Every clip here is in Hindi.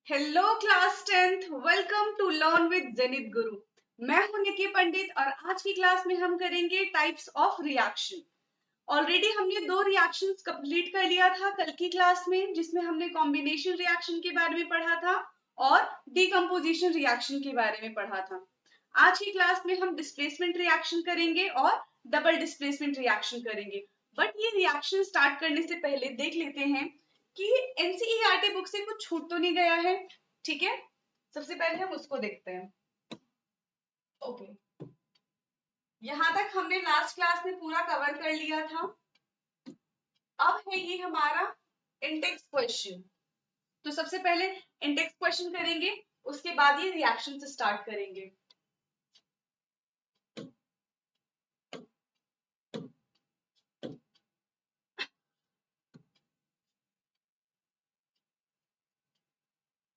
Hello class 10th, welcome to learn with Jenit Guru. मैं हूं निकी पंडित और आज की क्लास में हम करेंगे टाइप्स ऑफ रिएक्शन। ऑलरेडी हमने दो रिएक्शंस कंप्लीट कर लिया था कल की क्लास में, जिसमें हमने कॉम्बिनेशन रिएक्शन के बारे में पढ़ा था और डिकम्पोजिशन रिएक्शन के बारे में पढ़ा था। आज की क्लास में हम डिस्प्लेसमेंट रिएक्शन करेंगे और डबल डिस्प्लेसमेंट रिएक्शन करेंगे। बट ये रिएक्शन स्टार्ट करने से पहले देख लेते हैं कि एनसीईआरटी बुक से कुछ छूट तो नहीं गया है। ठीक है, सबसे पहले हम उसको देखते हैं। ओके, यहां तक हमने लास्ट क्लास में पूरा कवर कर लिया था। अब है ये हमारा इंडेक्स क्वेश्चन। तो सबसे पहले इंडेक्स क्वेश्चन करेंगे, उसके बाद ये रिएक्शन से स्टार्ट करेंगे।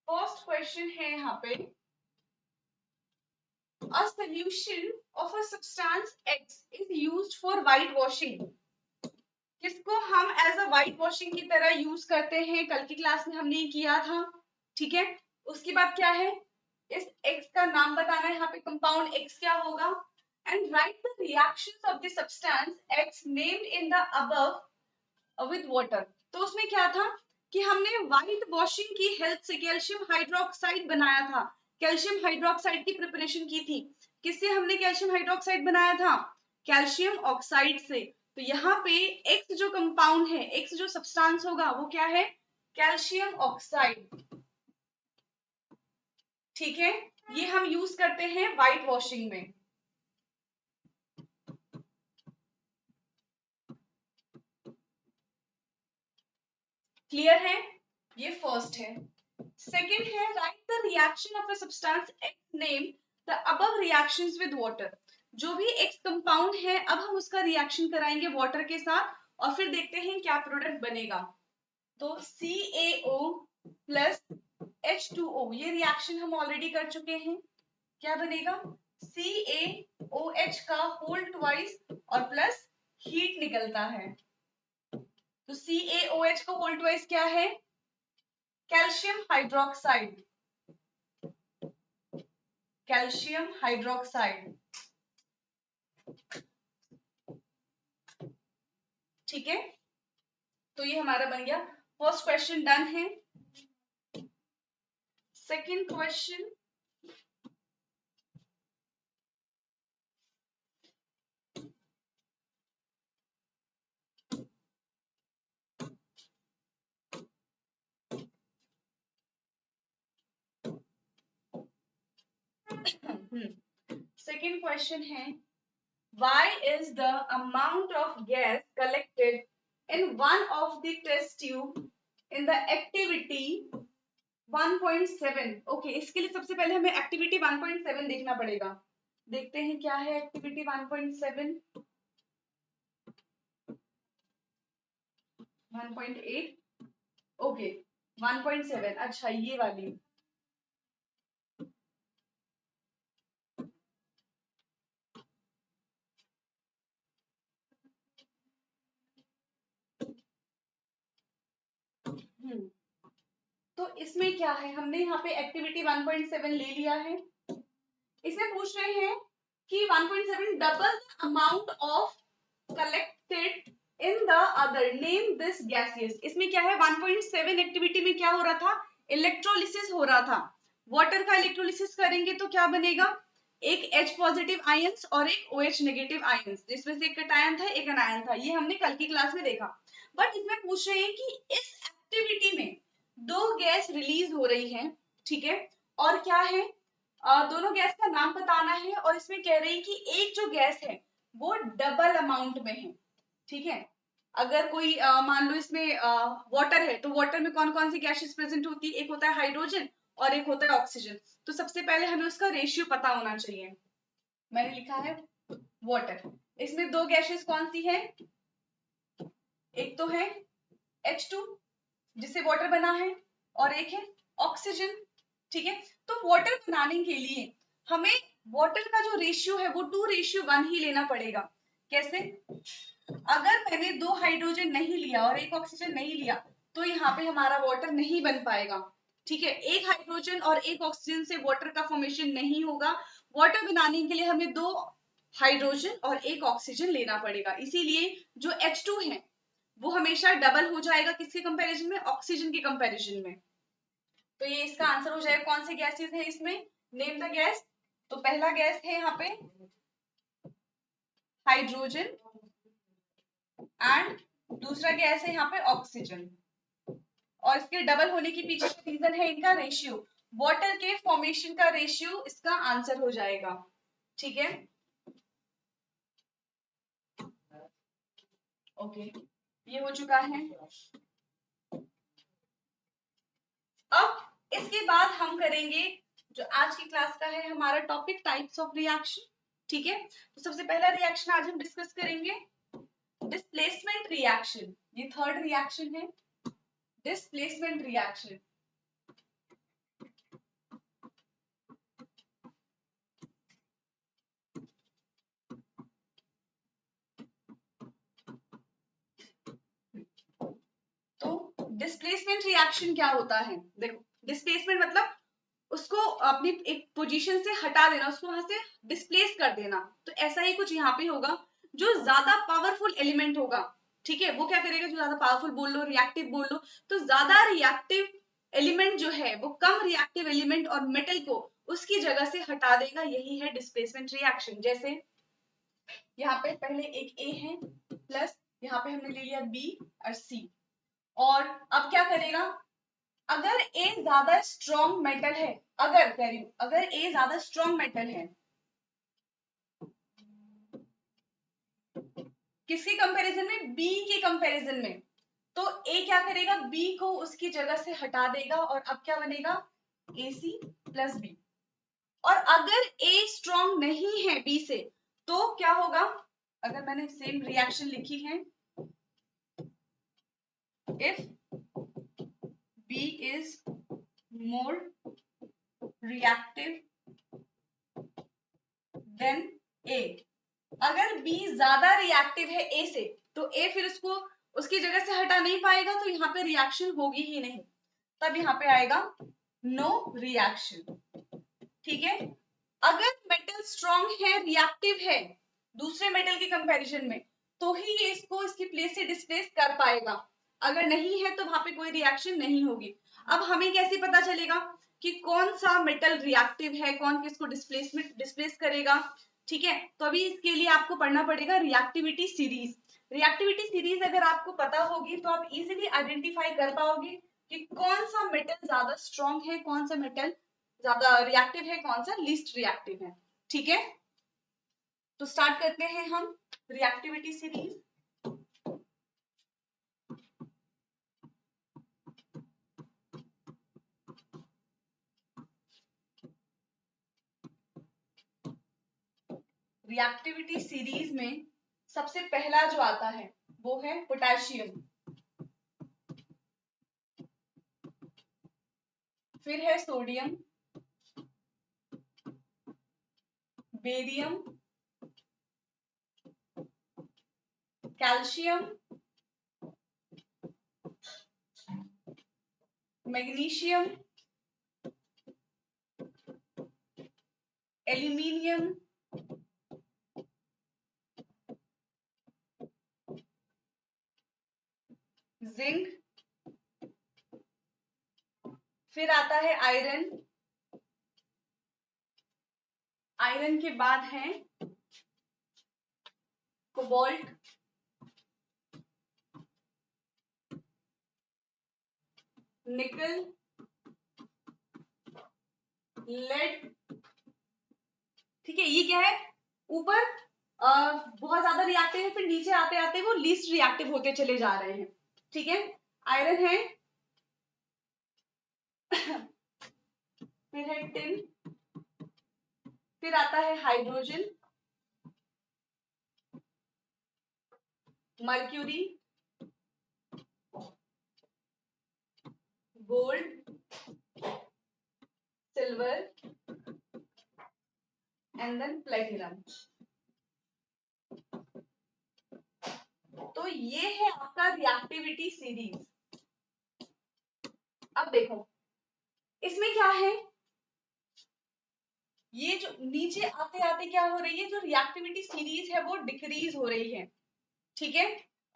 फर्स्ट क्वेश्चन है यहाँ पे, a solution of a substance X is used for white washing। किसको हम एज अ व्हाइट वॉशिंग की तरह यूज करते हैं, कल की क्लास में हमने किया था। ठीक है, उसके बाद क्या है, इस X का नाम बताना है। यहाँ पे कंपाउंड X क्या होगा, and right the reactions of the substance X named in the above with water. तो उसमें क्या था कि हमने व्हाइट वॉशिंग की हेल्प से कैल्शियम हाइड्रोक्साइड बनाया था, कैल्शियम हाइड्रोक्साइड की प्रिपरेशन की थी। किससे हमने कैल्शियम हाइड्रोक्साइड बनाया था? कैल्शियम ऑक्साइड से। तो यहाँ पे X जो कंपाउंड है, X जो सब्सटेंस होगा वो क्या है? Calcium oxide. ठीक है, ये हम यूज करते हैं व्हाइट वॉशिंग में। क्लियर है? ये फर्स्ट है। सेकेंड है, right the reaction of a substance X name the above reactions with water. जो भी X कंपाउंड है, अब हम उसका रिएक्शन कराएंगे वाटर के साथ और फिर देखते हैं क्या प्रोडक्ट बनेगा। तो CaO प्लस H2O, ये रिएक्शन हम ऑलरेडी कर चुके हैं। क्या बनेगा? CaOH का होल ट्वाइस और प्लस हीट निकलता है। तो CaOH का होल ट्वाइस क्या है? Calcium hydroxide. Calcium hydroxide. ठीक है, तो ये हमारा बन गया। फर्स्ट क्वेश्चन डन है। सेकंड क्वेश्चन, सेकंड क्वेश्चन है, why is the amount of gas collected in one of the test tube in the activity 1.7? Okay, इसके लिए सबसे पहले हमें एक्टिविटी 1.7 देखना पड़ेगा। देखते हैं क्या है एक्टिविटी 1.7। 1.8, ओके 1.7, अच्छा ये वाली। तो इसमें क्या है, हमने यहाँ पे एक्टिविटी 1.7 ले लिया है। इसमें पूछ रहे हैं कि 1.7 double amount of collected in the other, name this gases. इसमें क्या है, 1.7 एक्टिविटी में क्या हो रहा था? इलेक्ट्रोलिसिस हो रहा था। वाटर का इलेक्ट्रोलिसिस करेंगे तो क्या बनेगा? एक H पॉजिटिव आयंस और एक OH नेगेटिव आयंस, जिसमें से एक कटायन था एक अनायन था। ये हमने कल की क्लास में देखा। बट इसमें पूछ रहे हैं कि इस एक्टिविटी में दो गैस रिलीज हो रही हैं। ठीक है, और क्या है, दोनों गैस का नाम बताना है। और इसमें कह रहे हैं कि एक जो गैस है वो डबल अमाउंट में है। ठीक है, अगर कोई मान लो इसमें वाटर है, तो वाटर में कौन कौन सी गैसेस प्रेजेंट होती है? एक होता है हाइड्रोजन और एक होता है ऑक्सीजन। तो सबसे पहले हमें उसका रेशियो पता होना चाहिए। मैंने लिखा है वाटर। इसमें दो गैसेस कौन सी है? एक तो है H2 जिससे वाटर बना है, और एक है ऑक्सीजन। ठीक है, तो वाटर बनाने के लिए हमें वाटर का जो रेशियो है वो 2:1 ही लेना पड़ेगा। कैसे? अगर मैंने दो हाइड्रोजन नहीं लिया और एक ऑक्सीजन नहीं लिया, तो यहाँ पे हमारा वाटर नहीं बन पाएगा। ठीक है, एक हाइड्रोजन और एक ऑक्सीजन से वाटर का फॉर्मेशन नहीं होगा। वाटर बनाने के लिए हमें 2 हाइड्रोजन और एक ऑक्सीजन लेना पड़ेगा, इसीलिए जो H2 है वो हमेशा डबल हो जाएगा किसके कंपैरिजन में, ऑक्सीजन के कंपैरिजन में। तो ये इसका आंसर हो जाएगा। कौन सी गैसेस है इसमें, नेम द गैस। तो पहला गैस है यहाँ पे हाइड्रोजन एंड दूसरा गैस है यहाँ पे ऑक्सीजन। और इसके डबल होने के पीछे रीजन है इनका रेशियो, वाटर के फॉर्मेशन का रेशियो इसका आंसर हो जाएगा। ठीक है, ओके, ये हो चुका है। अब इसके बाद हम करेंगे जो आज की क्लास का है हमारा टॉपिक, टाइप्स ऑफ रिएक्शन। ठीक है, तो सबसे पहला रिएक्शन आज हम डिस्कस करेंगे डिस्प्लेसमेंट रिएक्शन। ये थर्ड रिएक्शन है, डिस्प्लेसमेंट रिएक्शन। तो डिस्प्लेसमेंट रिएक्शन क्या होता है, देखो डिस्प्लेसमेंट मतलब उसको अपनी एक पोजीशन से हटा देना, उसको वहां से डिस्प्लेस कर देना। तो ऐसा ही कुछ यहाँ पे होगा, जो ज्यादा पावरफुल एलिमेंट होगा, ठीक है, वो क्या करेगा, जो ज्यादा पावरफुल बोल लो, रिएक्टिव बोल लो, तो ज्यादा रिएक्टिव एलिमेंट जो है वो कम रिएक्टिव एलिमेंट और मेटल को उसकी जगह से हटा देगा। यही है डिस्प्लेसमेंट रिएक्शन। जैसे यहाँ पे पहले एक ए है प्लस यहाँ पे हमने ले लिया बी और सी, और अब क्या करेगा, अगर ए ज्यादा स्ट्रॉन्ग मेटल है, अगर ए ज्यादा स्ट्रॉन्ग मेटल है, किसके कंपैरिजन में, बी के कंपैरिजन में, तो ए क्या करेगा, बी को उसकी जगह से हटा देगा और अब क्या बनेगा, AC प्लस बी। और अगर ए स्ट्रॉन्ग नहीं है बी से, तो क्या होगा, अगर मैंने सेम रिएक्शन लिखी है, if B is more reactive than A, अगर बी ज्यादा रिएक्टिव है ए से, तो ए फिर उसको उसकी जगह से हटा नहीं पाएगा, तो यहाँ पे रिएक्शन होगी ही नहीं, तब यहाँ पे आएगा नो रिएक्शन। ठीक है, अगर मेटल स्ट्रॉन्ग है, रिएक्टिव है दूसरे मेटल के कंपैरिजन में, तो ही ये इसको इसकी प्लेस से डिस्प्लेस कर पाएगा, अगर नहीं है तो वहां पे कोई रिएक्शन नहीं होगी। अब हमें कैसे पता चलेगा कि कौन सा मेटल रिएक्टिव है, कौन किसको डिस्प्लेस करेगा। ठीक है, तो अभी इसके लिए आपको पढ़ना पड़ेगा रिएक्टिविटी सीरीज। रिएक्टिविटी सीरीज अगर आपको पता होगी तो आप इजीली आइडेंटिफाई कर पाओगे कि कौन सा मेटल ज्यादा स्ट्रॉन्ग है, कौन सा मेटल ज्यादा रिएक्टिव है, कौन सा लीस्ट रिएक्टिव है। ठीक है, तो स्टार्ट करते हैं हम रिएक्टिविटी सीरीज। रिएक्टिविटी सीरीज में सबसे पहला जो आता है वो है पोटेशियम, फिर है sodium, barium, calcium, magnesium, aluminium, zinc, फिर आता है आयरन, आयरन के बाद है कोबाल्ट, निकल, लेड। ठीक है, ये क्या है, ऊपर बहुत ज्यादा रिएक्टिव है, फिर नीचे आते आते वो लीस्ट रिएक्टिव होते चले जा रहे हैं। ठीक है, आयरन है, फिर है टिन, फिर आता है hydrogen, mercury, gold, silver and then platinum. तो ये है आपका रिएक्टिविटी सीरीज। अब देखो, इसमें क्या है, ये जो नीचे आते आते क्या हो रही है, जो रिएक्टिविटी सीरीज है वो डिक्रीज हो रही है, ठीक है,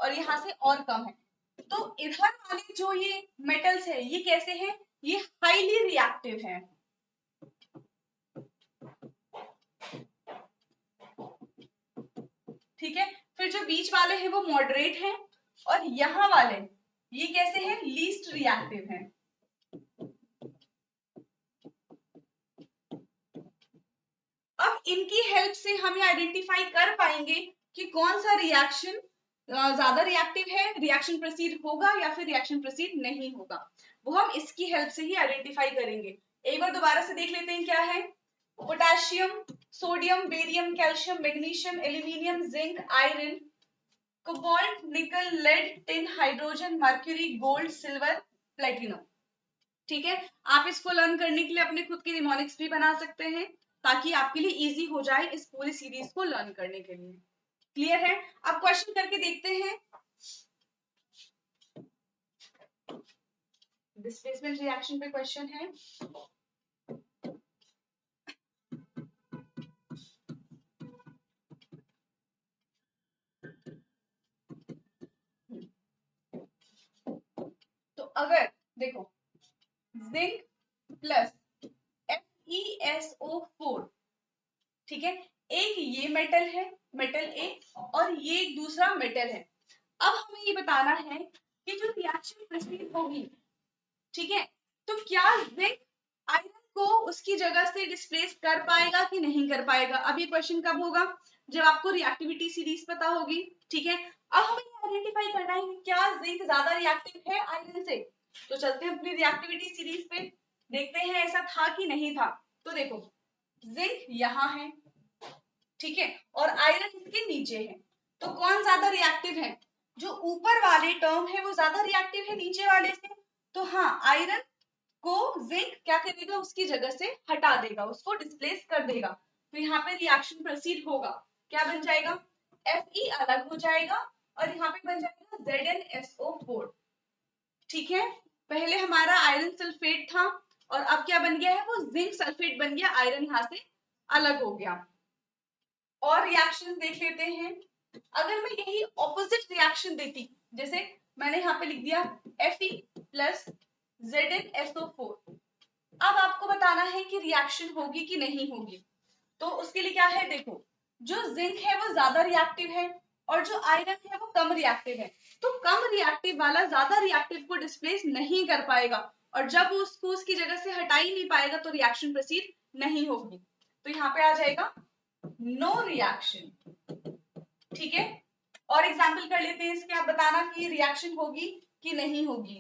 और यहाँ से और कम है। तो इधर वाले जो ये मेटल्स है ये कैसे हैं, ये हाईली रिएक्टिव है, ठीक है। फिर जो बीच वाले हैं वो मॉडरेट हैं, और यहाँ वाले ये कैसे हैं, लीस्ट रिएक्टिव हैं। अब इनकी हेल्प से हम ये आइडेंटिफाई कर पाएंगे कि कौन सा रिएक्शन ज्यादा रिएक्टिव है, रिएक्शन प्रोसीड होगा या फिर रिएक्शन प्रोसीड नहीं होगा, वो हम इसकी हेल्प से ही आइडेंटिफाई करेंगे। एक बार दोबारा से देख लेते हैं क्या है, potassium, sodium, barium, calcium, magnesium, aluminium, zinc, iron, cobalt, nickel, lead, tin, hydrogen, mercury, gold, silver, platinum, ठीक है। आप इसको लर्न करने के लिए अपने खुद के निमोनिक्स भी बना सकते हैं, ताकि आपके लिए इजी हो जाए इस पूरी सीरीज को लर्न करने के लिए। क्लियर है? अब क्वेश्चन करके देखते हैं। डिस्प्लेसमेंट रिएक्शन पे क्वेश्चन है। तो अगर देखो जिंक प्लस FeSO4, ठीक है, एक ये मेटल है, मेटल ए, और ये एक दूसरा मेटल है। अब हमें ये बताना है कि जो रिएक्शन प्रोसीड होगी, ठीक है, तो क्या जिंक आयरन को उसकी जगह से डिस्प्लेस कर पाएगा कि नहीं कर पाएगा। अब ये क्वेश्चन कब होगा, जब आपको रिएक्टिविटी सीरीज पता होगी, ठीक है। अब हमें आइडेंटिफाई करना है कि क्या जिंक ज्यादा रिएक्टिव है आयरन से। तो चलते हैं अपनी रिएक्टिविटी सीरीज पे, देखते हैं ऐसा था कि नहीं था। तो देखो जिंक यहाँ है, ठीक है, और आयरन इसके नीचे है, तो कौन ज्यादा रिएक्टिव है, जो ऊपर वाले टर्म है वो ज्यादा रिएक्टिव है नीचे वाले से। तो हाँ, आयरन को जिंक क्या करेगा, उसकी जगह से हटा देगा, उसको डिस्प्लेस कर देगा। तो यहाँ पे रिएक्शन प्रोसीड होगा, क्या बन जाएगा, Fe अलग हो जाएगा और यहाँ पे बन जाएगा ZnSO4, ठीक है। पहले हमारा आयरन सल्फेट था और अब क्या बन गया है, वो जिंक सल्फेट बन गया, आयरन यहाँ से अलग हो गया। और रिएक्शन देख लेते हैं। अगर मैं यही ऑपोजिट रिएक्शन देती, जैसे मैंने यहाँ पे लिख दिया Fe प्लस ZnSO4, अब आपको बताना है कि रिएक्शन होगी कि नहीं होगी। तो उसके लिए क्या है, देखो जो जिंक है वो ज्यादा रिएक्टिव है और जो आयरन है वो कम रिएक्टिव है। तो कम रिएक्टिव वाला ज्यादा रिएक्टिव को डिस्प्लेस नहीं कर पाएगा, और जब उसको उसकी जगह से हटा ही नहीं पाएगा तो रिएक्शन प्रोसीड नहीं होगी। तो यहाँ पे आ जाएगा नो रिएक्शन, ठीक है। और एग्जाम्पल कर लेते हैं इसके, आप बताना कि रिएक्शन होगी कि नहीं होगी।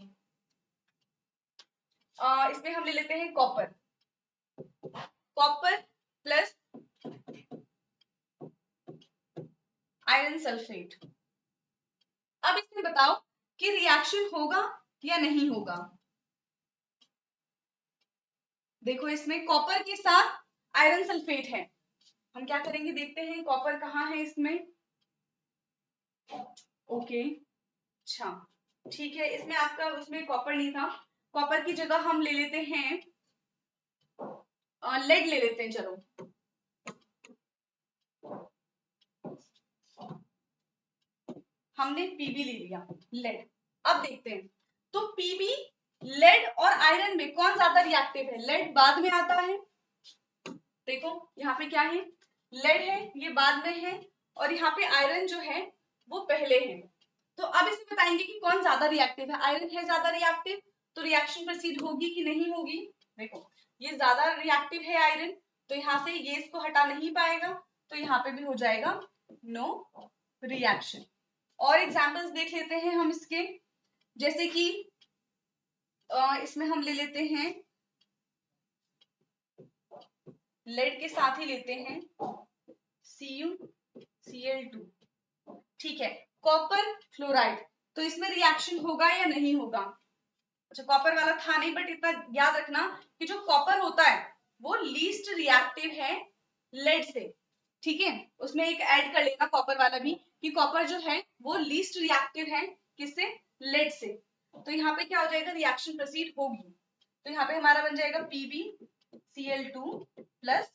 इसमें हम ले लेते हैं copper, copper plus iron sulphate. अब इसमें बताओ कि रिएक्शन होगा या नहीं होगा। देखो इसमें कॉपर के साथ आयरन सल्फेट है, हम क्या करेंगे देखते हैं, कॉपर कहाँ है इसमें, ओके, अच्छा, ठीक है। इसमें आपका उसमें कॉपर नहीं था, कॉपर की जगह हम ले लेते हैं लेड ले लेते हैं, चलो हमने पीबी ले लिया, लेड। अब देखते हैं, तो पीबी, लेड और आयरन में कौन ज्यादा रिएक्टिव है, लेड बाद में आता है। देखो यहाँ पे क्या है, लेड है, ये बाद में है, और यहाँ पे आयरन जो है वो पहले है। तो अब इसमें बताएंगे कि कौन ज्यादा रिएक्टिव है, आयरन है ज्यादा रिएक्टिव, तो रिएक्शन प्रोसीड होगी कि नहीं होगी। देखो ये ज्यादा रिएक्टिव है आयरन, तो यहाँ से ये इसको हटा नहीं पाएगा, तो यहाँ पे भी हो जाएगा नो रिएक्शन। और एग्जाम्पल्स देख लेते हैं हम इसके, जैसे कि इसमें हम ले लेते हैं लेड के साथ ही लेते हैं CuCl2, ठीक है, कॉपर फ्लोराइड। तो इसमें रिएक्शन होगा या नहीं होगा। अच्छा कॉपर वाला था नहीं, बट इतना याद रखना कि जो कॉपर होता है वो लीस्ट रिएक्टिव है लेड से, ठीक है। उसमें एक ऐड कर लेना कॉपर वाला भी, कि कॉपर जो है वो लीस्ट रिएक्टिव है किससे, लेड से। तो यहाँ पे क्या हो जाएगा, रिएक्शन प्रोसीड होगी। तो यहाँ पे हमारा बन जाएगा PbCl2 प्लस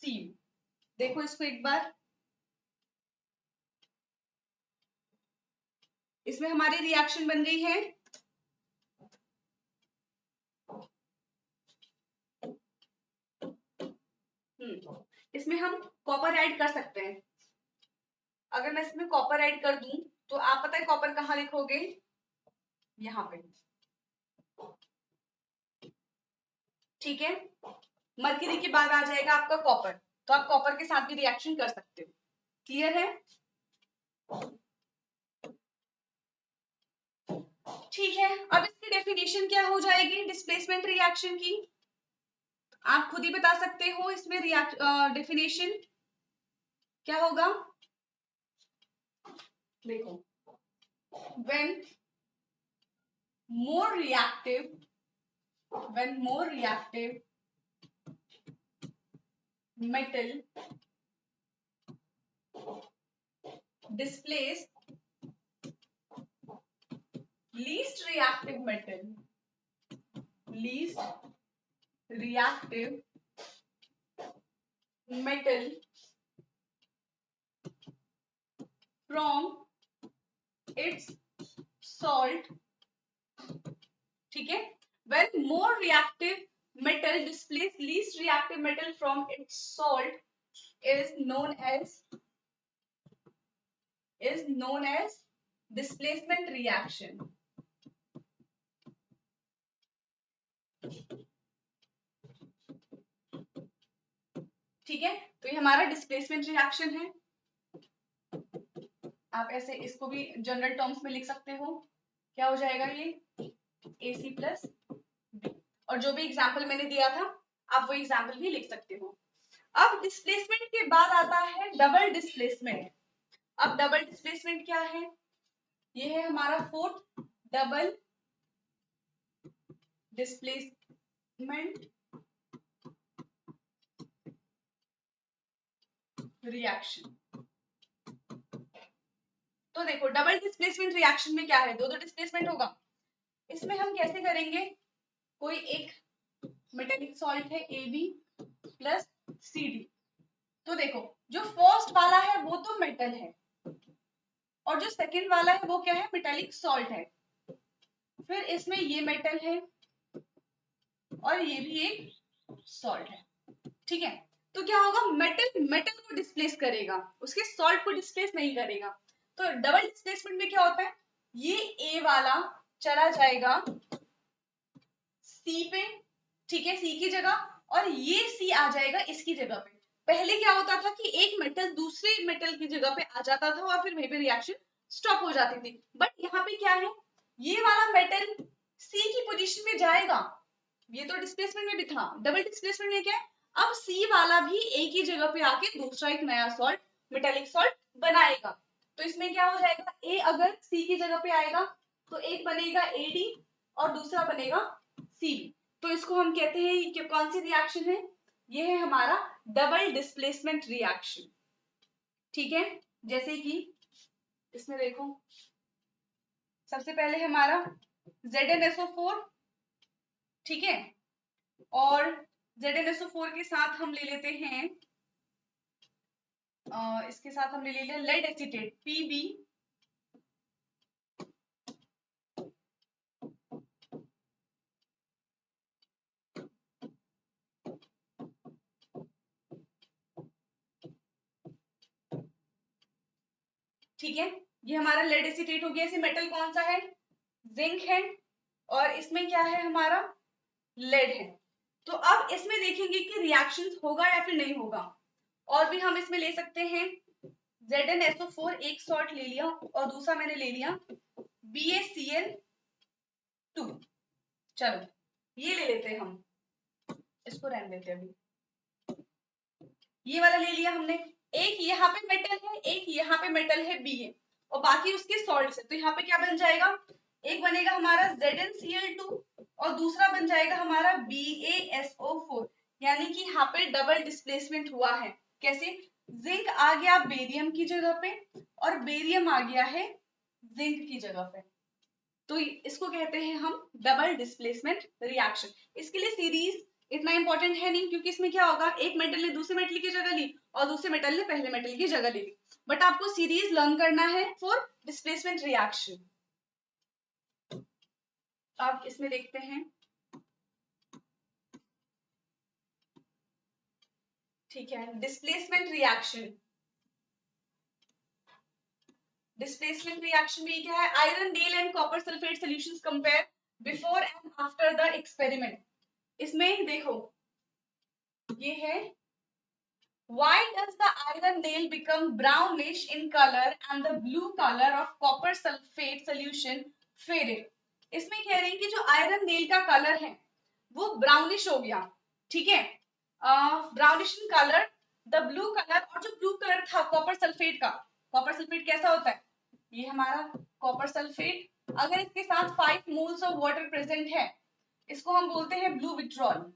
Cu। देखो इसको एक बार, इसमें हमारी रिएक्शन बन गई है इसमें हम कॉपर ऐड कर सकते हैं। अगर मैं इसमें कॉपर ऐड कर दूं तो आप पता है कॉपर कहाँ लिखोगे, यहाँ पे, ठीक है। मरकरी के बाद आ जाएगा आपका कॉपर, तो आप कॉपर के साथ भी रिएक्शन कर सकते हो। क्लियर है? ठीक है, अब इसकी डेफिनेशन क्या हो जाएगी डिस्प्लेसमेंट रिएक्शन की, आप खुद ही बता सकते हो। इसमें डेफिनेशन क्या होगा, देखो, when more reactive metal displace least reactive metal from its salt, ठीक है। when more reactive metal displace least reactive metal from its salt is known as displacement reaction। ठीक है, तो ये हमारा डिस्प्लेसमेंट रिएक्शन है। आप ऐसे इसको भी जनरल टर्म्स में लिख सकते हो, क्या हो जाएगा ये AC प्लस B, और जो भी एग्जाम्पल मैंने दिया था आप वो एग्जाम्पल भी लिख सकते हो। अब डिस्प्लेसमेंट के बाद आता है डबल डिस्प्लेसमेंट। अब डबल डिस्प्लेसमेंट क्या है, ये है हमारा फोर्थ डबल डिस्प्लेसमेंट रिएक्शन। तो देखो डबल डिस्प्लेसमेंट रिएक्शन में क्या है, दो डिस्प्लेसमेंट होगा। इसमें हम कैसे करेंगे, कोई एक मेटेलिक सॉल्ट है AB प्लस CD। तो देखो जो फर्स्ट वाला है वो तो मेटल है और जो सेकंड वाला है वो क्या है, मेटेलिक सॉल्ट है। फिर इसमें ये मेटल है और ये भी एक सॉल्ट है, ठीक है। तो क्या होगा, मेटल मेटल को डिस्प्लेस करेगा, उसके सॉल्ट को डिस्प्लेस नहीं करेगा। तो डबल डिस्प्लेसमेंट में क्या होता है, ये A वाला चला जाएगा C पे, ठीक है, C की जगह, और ये C आ जाएगा इसकी जगह पे। पहले क्या होता था कि एक मेटल दूसरे मेटल की जगह पे आ जाता था और फिर वहीं पे रिएक्शन स्टॉप हो जाती थी। बट यहाँ पे क्या है, ये वाला मेटल C की पोजीशन में जाएगा, ये तो डिस्प्लेसमेंट में भी था। डबल डिस्प्लेसमेंट में क्या है, अब C वाला भी A की जगह पे आके दूसरा एक नया सॉल्ट, मेटेलिक सॉल्ट बनाएगा। तो इसमें क्या हो जाएगा, A अगर C की जगह पे आएगा तो एक बनेगा AD और दूसरा बनेगा CB। तो इसको हम कहते हैं कि कौन सी रिएक्शन है, ये है हमारा डबल डिस्प्लेसमेंट रिएक्शन, ठीक है। जैसे कि इसमें देखो, सबसे पहले हमारा ZnSO4, ठीक है, और ZnSO4 के साथ हम ले लेते हैं, इसके साथ हम ले लेते लेड एसीटेट Pb ठीक है। ये हमारा लेड एसीटेट हो गया। इसे मेटल कौन सा है, जिंक है, और इसमें क्या है हमारा लेड है। तो अब इसमें देखेंगे कि रिएक्शन होगा या फिर नहीं होगा। और भी हम इसमें ले सकते हैं ZnSO4 एक सॉल्ट ले लिया और दूसरा मैंने ले लिया BaCl2। चलो ये ले लेते हैं हम, इसको रहने देते हैं अभी। ये वाला ले लिया हमने, एक यहाँ पे मेटल है, एक यहाँ पे मेटल है Ba और बाकी उसके सॉल्ट है। तो यहाँ पे क्या बन जाएगा, एक बनेगा हमारा ZnCl2 और दूसरा बन जाएगा हमारा BaSO4। यानी कि यहाँ पे डबल डिस्प्लेसमेंट हुआ है। कैसे, जिंक आ गया बेरियम की जगह पे और बेरियम आ गया है जिंक की जगह पे। तो इसको कहते हैं हम डबल डिस्प्लेसमेंट रिएक्शन। इसके लिए सीरीज इतना इंपॉर्टेंट है नहीं, क्योंकि इसमें क्या होगा, एक मेटल ने दूसरे मेटल की जगह ली और दूसरे मेटल ने पहले मेटल की जगह ले ली, बट आपको सीरीज लर्न करना है फॉर डिस्प्लेसमेंट रिएक्शन। अब इसमें देखते हैं, ठीक है, डिस्प्लेसमेंट रिएक्शन। डिस्प्लेसमेंट रिएक्शन में क्या है, iron nail and copper sulphate solutions compare before and after the experiment. इसमें देखो ये है, why does the iron nail become brownish in color and the blue color of copper sulfate solution faded? इसमें कह रहे हैं कि जो आयरन नेल का कलर है वो ब्राउनिश हो गया, ठीक है, brownish in colour, the blue colour, और जो ब्लू कलर था कॉपर सल्फेट का, कॉपर सल्फेट कैसा होता है, ये हमारा कॉपर सल्फेट, अगर इसके साथ 5 मोल्स ऑफ वाटर प्रेजेंट है, इसको हम बोलते हैं ब्लू विट्रॉल,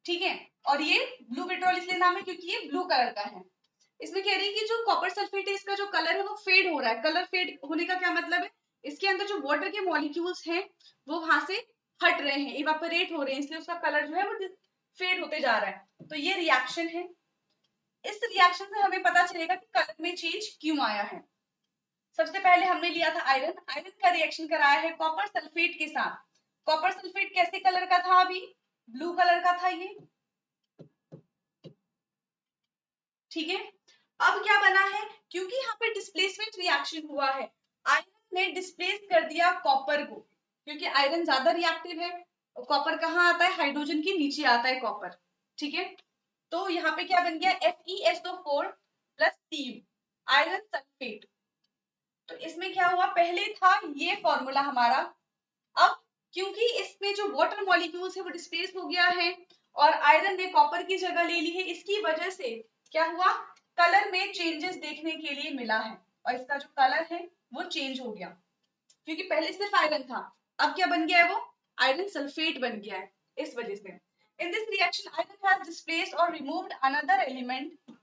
ठीक है, और ये ब्लू विट्रॉल इसलिए नाम है क्योंकि ये ब्लू कलर का है। इसमें कह रही है कि जो कॉपर सल्फेट है इसका जो कलर है वो फेड हो रहा है। कलर फेड होने का क्या मतलब है, इसके अंदर जो वाटर के मॉलिक्यूल्स हैं वो वहां से हट रहे हैं, इवापोरेट हो रहे हैं, इसलिए उसका कलर जो है वो फेड होते जा रहा है। तो ये रिएक्शन है। इस रिएक्शन से हमें पता चलेगा कि कलर में चेंज क्यों आया है। सबसे पहले हमने लिया था आयरन, आयरन का रिएक्शन कराया है कॉपर सल्फेट के साथ। कॉपर सल्फेट कैसे कलर का था, अभी ब्लू कलर का था ये, ठीक है। अब क्या बना है, क्योंकि यहाँ पे डिस्प्लेसमेंट रिएक्शन हुआ है, आयरन ने डिस्प्लेस कर दिया कॉपर को, क्योंकि आयरन ज्यादा रिएक्टिव है, कॉपर कहाँ आता है, हाइड्रोजन के नीचे आता है कॉपर, ठीक है। तो यहाँ पे क्या बन गया, FeSO4 plus Cu, iron sulphate. तो इसमें क्या हुआ, पहले था ये फॉर्मूला हमारा, अब क्योंकि इसमें जो वाटर मॉलिक्यूल्स है वो डिस्प्लेस हो गया है और आयरन ने कॉपर की जगह ले ली है, इसकी वजह से क्या हुआ, कलर में चेंजेस देखने के लिए मिला है, और इसका जो कलर है वो चेंज हो गया, क्योंकि पहले सिर्फ आयरन था, अब क्या बन गया है, वो आयरन सल्फेट बन गया है, इस वजह से। In this reaction iron has displaced और removed another element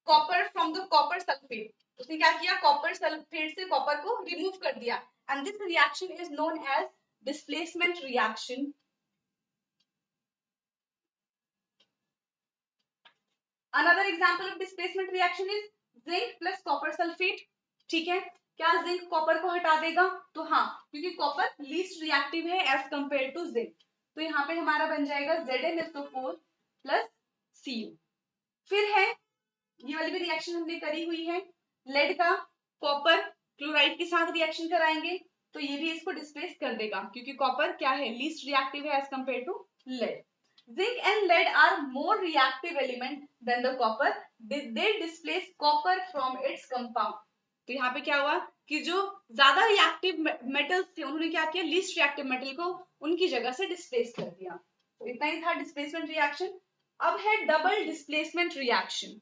copper from the copper sulphate. उसने क्या किया, कॉपर सल्फेट से कॉपर को रिमूव कर दिया, and this reaction is known as displacement reaction. Another example of displacement reaction is zinc plus copper sulphate, ठीक है। क्या जिंक कॉपर को हटा देगा, तो हाँ, क्योंकि कॉपर लीस्ट रिएक्टिव है एज कंपेयर टू जिंक, तो यहाँ पे हमारा बन जाएगा ZnSO4 प्लस Cu। फिर है, ये वाली भी रिएक्शन हमने करी हुई है, लेड का कॉपर क्लोराइड के साथ रिएक्शन कराएंगे तो ये भी इसको डिस्प्लेस कर देगा, क्योंकि कॉपर क्या है, लीस्ट रिएक्टिव है as compare to lead. Zinc and lead are more reactive element than the copper. They displace copper from its compound. तो यहाँ पे क्या हुआ कि जो ज्यादा रिएक्टिव मेटल्स थे उन्होंने क्या किया, लीस्ट रिएक्टिव मेटल को उनकी जगह से डिस्प्लेस कर दिया। तो इतना ही था डिस्प्लेसमेंट रिएक्शन। अब है double displacement reaction.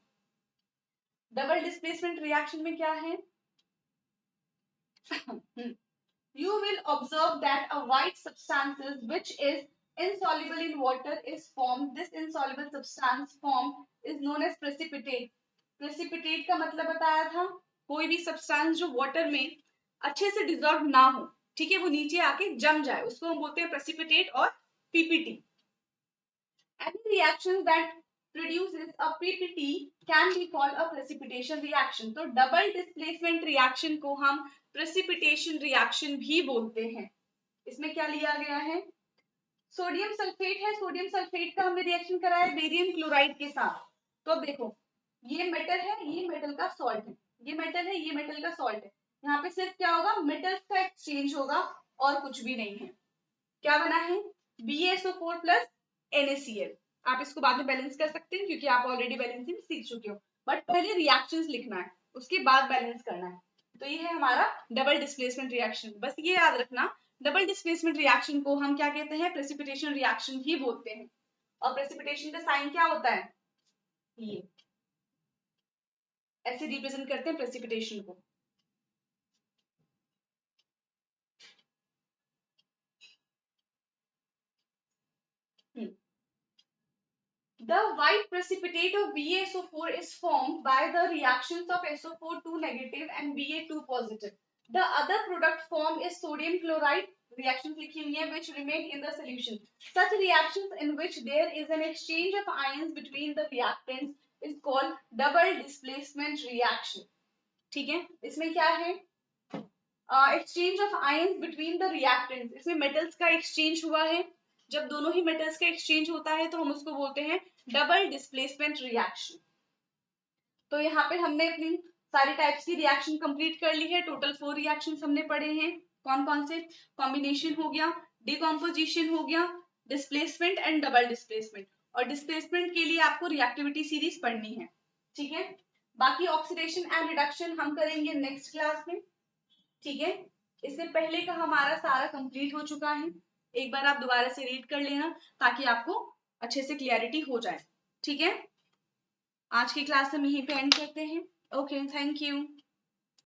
Double displacement reaction में क्या है, you will observe that a white substance which is insoluble in water is formed. This insoluble substance formed is known as precipitate. Precipitate का मतलब बताया था, कोई भी सब्सटेंस जो वाटर में अच्छे से डिजोल्व ना हो, ठीक है, वो नीचे आके जम जाए, उसको हम बोलते हैं प्रेसिपिटेट और PPT. Any reaction that produces a PPT can be called a precipitation reaction. तो डबल डिस्प्लेसमेंट रिएक्शन को हम प्रेसिपिटेशन रिएक्शन भी बोलते हैं। इसमें क्या लिया गया है, सोडियम सल्फेट है, सोडियम सल्फेट का हमने रिएक्शन कराया बेरियम क्लोराइड के साथ। तो अब देखो, ये मेटल है, ये मेटल का सॉल्ट है, ये मेटल है, ये मेटल का सॉल्ट है, यहाँ पे सिर्फ क्या होगा, मेटल्स का एक्सचेंज होगा और कुछ भी नहीं है। क्या बना है, BaSO4 प्लस NaCl। आप इसको बाद में बैलेंस कर सकते हैं क्योंकि आप ऑलरेडी बैलेंसिंग सीख चुके हो, बट पहले रिएक्शंस लिखना है, उसके बाद बैलेंस करना है। तो ये है हमारा डबल डिस्प्लेसमेंट रिएक्शन। बस ये याद रखना, डबल डिस्प्लेसमेंट रिएक्शन को हम क्या कहते हैं, प्रेसिपिटेशन रिएक्शन ही बोलते हैं। और प्रेसिपिटेशन का साइन क्या होता है, ये ऐसे रिप्रेजेंट करते हैं प्रेसिपिटेशन को। The white precipitate of BaSO4 is formed by the reactions of SO4 2 negative and Ba2 positive. The other product formed is sodium chloride. Reactions लिखी हुई है which remain in the solution. Such reactions in which there is an exchange of ions between the reactants is called double displacement reaction. ठीक है, इसमें क्या है? Exchange of ions between the reactants. इसमें मेटल्स का एक्सचेंज हुआ है. जब दोनों ही मेटल्स का एक्सचेंज होता है तो हम उसको बोलते हैं डबल डिस्प्लेसमेंट रिएक्शन. तो यहाँ पे हमने अपनी सारी टाइप्स की रिएक्शन कंप्लीट कर ली है. टोटल 4 रिएक्शंस हमने पढ़े हैं. कौन कौन से? कॉम्बिनेशन हो गया, डिकम्पोजिशन हो गया, डिस्प्लेसमेंट एंड डबल डिस्प्लेसमेंट. और डिस्प्लेसमेंट के लिए आपको रिएक्टिविटी सीरीज पढ़नी है. ठीक है, बाकी ऑक्सीडेशन एंड रिडक्शन हम करेंगे नेक्स्ट क्लास में. ठीक है, इससे पहले का हमारा सारा कंप्लीट हो चुका है. एक बार आप दोबारा से रीड कर लेना ताकि आपको अच्छे से क्लियरिटी हो जाए. ठीक है, आज की क्लास हम यहीं पे एंड करते हैं. Okay, thank you.